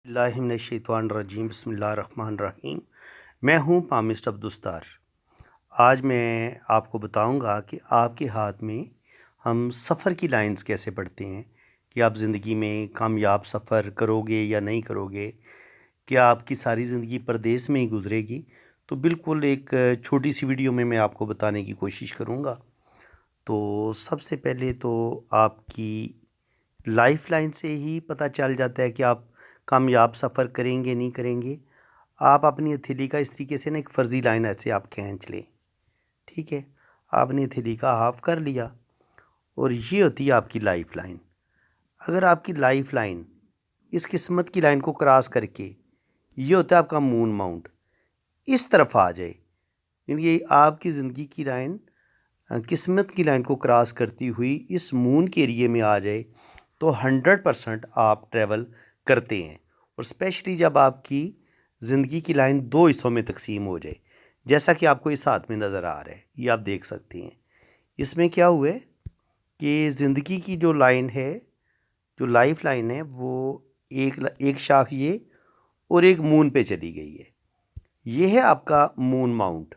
बिस्मिल्लाहिर्रहमानिर्रहीम बिस्मिल्लाहिर्रहमानिर्रहीम। मैं हूँ पामिस्ट अब्दुस्तार। आज मैं आपको बताऊंगा कि आपके हाथ में हम सफ़र की लाइंस कैसे पढ़ते हैं कि आप ज़िंदगी में कामयाब सफ़र करोगे या नहीं करोगे, क्या आपकी सारी ज़िंदगी परदेस में ही गुजरेगी। तो बिल्कुल एक छोटी सी वीडियो में मैं आपको बताने की कोशिश करूँगा। तो सबसे पहले तो आपकी लाइफ लाइन से ही पता चल जाता है कि आप कामयाब सफ़र करेंगे नहीं करेंगे। आप अपनी हथेली का इस तरीके से ना एक फ़र्ज़ी लाइन ऐसे आप खींच लें, ठीक है। आपने हथेली का हाफ कर लिया और ये होती है आपकी लाइफ लाइन। अगर आपकी लाइफ लाइन इस किस्मत की लाइन को क्रॉस करके ये होता है आपका मून माउंट, इस तरफ आ जाए, यानी आपकी ज़िंदगी की लाइन किस्मत की लाइन को क्रॉस करती हुई इस मून के एरिए में आ जाए तो 100% आप ट्रैवल करते हैं। और स्पेशली जब आपकी ज़िंदगी की लाइन दो हिस्सों में तकसीम हो जाए, जैसा कि आपको इस हाथ में नज़र आ रहा है, ये आप देख सकते हैं। इसमें क्या हुआ है कि ज़िंदगी की जो लाइन है, जो लाइफ लाइन है, वो एक शाख ये और एक मून पे चली गई है। ये है आपका मून माउंट।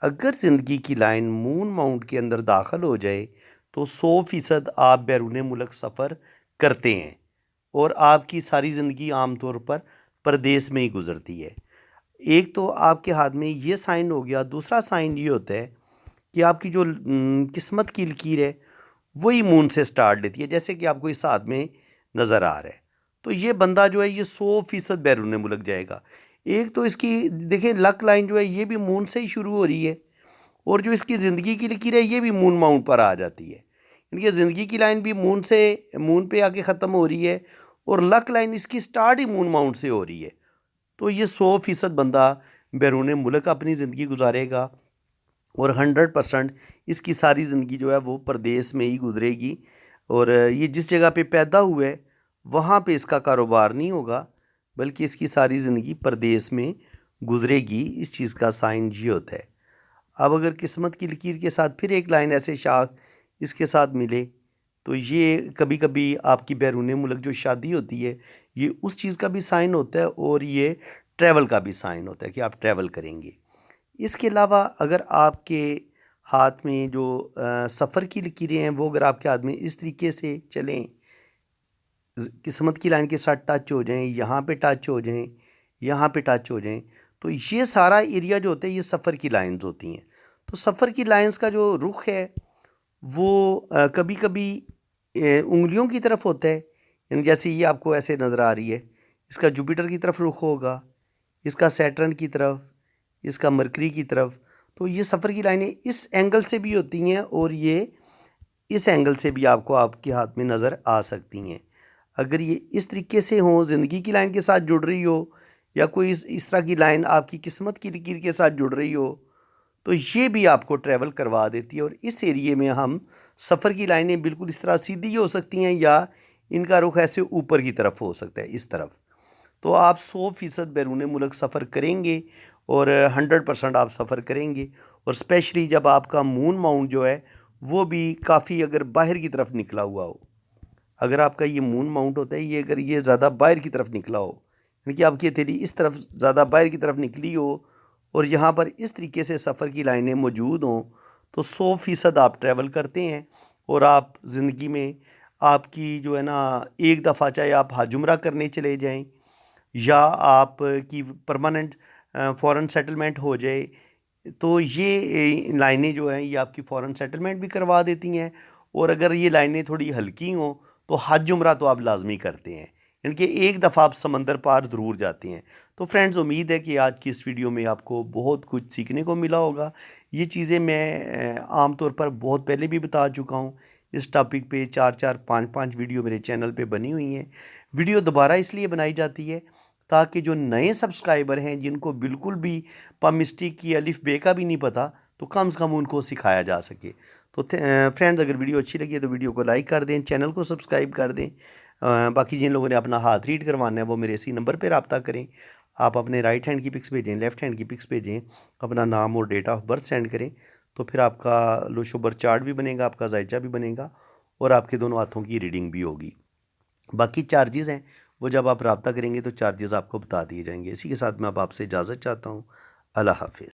अगर ज़िंदगी की लाइन मून माउंट के अंदर दाखिल हो जाए तो 100% आप बैरून मुल्क सफ़र करते हैं और आपकी सारी ज़िंदगी आमतौर पर परदेस में ही गुजरती है। एक तो आपके हाथ में ये साइन हो गया। दूसरा साइन ये होता है कि आपकी जो किस्मत की लकीर है वही मून से स्टार्ट लेती है, जैसे कि आपको इस हाथ में नज़र आ रहा है। तो ये बंदा जो है ये 100% बैरून मुल्क जाएगा। एक तो इसकी देखें लक लाइन जो है ये भी मून से ही शुरू हो रही है और जो इसकी ज़िंदगी की लकीर है ये भी मून माउंट पर आ जाती है। इनकी ज़िंदगी की लाइन भी मून पे आके ख़त्म हो रही है और लक लाइन इसकी स्टार्ट ही मून माउंट से हो रही है। तो ये 100% बंदा बैरून मुल्क अपनी ज़िंदगी गुजारेगा और 100% इसकी सारी ज़िंदगी जो है वो परदेस में ही गुजरेगी। और ये जिस जगह पे पैदा हुआ है वहाँ पे इसका कारोबार नहीं होगा, बल्कि इसकी सारी ज़िंदगी परदेस में गुजरेगी। इस चीज़ का साइन ये होता है। अब अगर किस्मत की लकीर के साथ फिर एक लाइन ऐसे शाख इसके साथ मिले तो ये कभी कभी आपकी बैरून मुल्क जो शादी होती है ये उस चीज़ का भी साइन होता है और ये ट्रैवल का भी साइन होता है कि आप ट्रैवल करेंगे। इसके अलावा अगर आपके हाथ में जो सफ़र की लकीरें हैं वो अगर आपके हाथ में इस तरीके से चलें, किस्मत की लाइन के साथ टच हो जाएं, यहाँ पे टच हो जाएं, यहाँ पे टच हो जाएं, तो ये सारा एरिया जो होता है ये सफ़र की लाइंस होती हैं। तो सफ़र की लाइंस का जो रुख है वो कभी कभी उंगलियों की तरफ होता है, यानी जैसे ये आपको ऐसे नज़र आ रही है, इसका जुपिटर की तरफ रुख होगा, इसका सैटर्न की तरफ, इसका मरकरी की तरफ। तो ये सफ़र की लाइनें इस एंगल से भी होती हैं और ये इस एंगल से भी आपको आपके हाथ में नज़र आ सकती हैं। अगर ये इस तरीके से हो, ज़िंदगी की लाइन के साथ जुड़ रही हो, या कोई इस तरह की लाइन आपकी किस्मत की लकीर के साथ जुड़ रही हो, तो ये भी आपको ट्रैवल करवा देती है। और इस एरिए में हम सफ़र की लाइनें बिल्कुल इस तरह सीधी हो सकती हैं या इनका रुख ऐसे ऊपर की तरफ हो सकता है, इस तरफ। तो आप 100% बैरून मुल्क सफ़र करेंगे और 100% आप सफ़र करेंगे। और स्पेशली जब आपका मून माउंट जो है वो भी काफ़ी अगर बाहर की तरफ निकला हुआ हो, अगर आपका ये मून माउंट होता है ये अगर ये ज़्यादा बाहर की तरफ निकला हो, यानी कि आपकी हथेली इस तरफ ज़्यादा बाहर की तरफ निकली हो और यहाँ पर इस तरीके से सफ़र की लाइनें मौजूद हों, तो 100% आप ट्रैवल करते हैं। और आप ज़िंदगी में आपकी जो है ना, एक दफ़ा चाहे आप हज उम्रा करने चले जाएं या आप की परमानेंट फ़ॉरेन सेटलमेंट हो जाए, तो ये लाइनें जो हैं ये आपकी फ़ॉरेन सेटलमेंट भी करवा देती हैं। और अगर ये लाइनें थोड़ी हल्की हों तो हज उम्रा तो आप लाजमी करते हैं, यानी कि एक दफ़ा आप समंदर पार ज़रूर जाते हैं। तो फ्रेंड्स, उम्मीद है कि आज की इस वीडियो में आपको बहुत कुछ सीखने को मिला होगा। ये चीज़ें मैं आम तौर पर बहुत पहले भी बता चुका हूँ। इस टॉपिक पे 4-4, 5-5 वीडियो मेरे चैनल पे बनी हुई हैं। वीडियो दोबारा इसलिए बनाई जाती है ताकि जो नए सब्सक्राइबर हैं जिनको बिल्कुल भी पामिस्टिक की अलिफ बे का भी नहीं पता, तो कम से कम उनको सिखाया जा सके। तो फ्रेंड्स, अगर वीडियो अच्छी लगी है तो वीडियो को लाइक कर दें, चैनल को सब्सक्राइब कर दें। बाकी जिन लोगों ने अपना हाथ रीड करवाना है वो मेरे इसी नंबर पर रब्ता करें। आप अपने राइट हैंड की पिक्स भेजें, लेफ़्ट हैंड की पिक्स भेजें, अपना नाम और डेट ऑफ बर्थ सेंड करें, तो फिर आपका लोशो बर्थ चार्ट भी बनेगा, आपका जायचा भी बनेगा और आपके दोनों हाथों की रीडिंग भी होगी। बाकी चार्जेस हैं वो जब आप रब्ता करेंगे तो चार्जेस आपको बता दिए जाएंगे। इसी के साथ मैं अब आपसे इजाज़त चाहता हूँ। अल्लाह हाफिज़।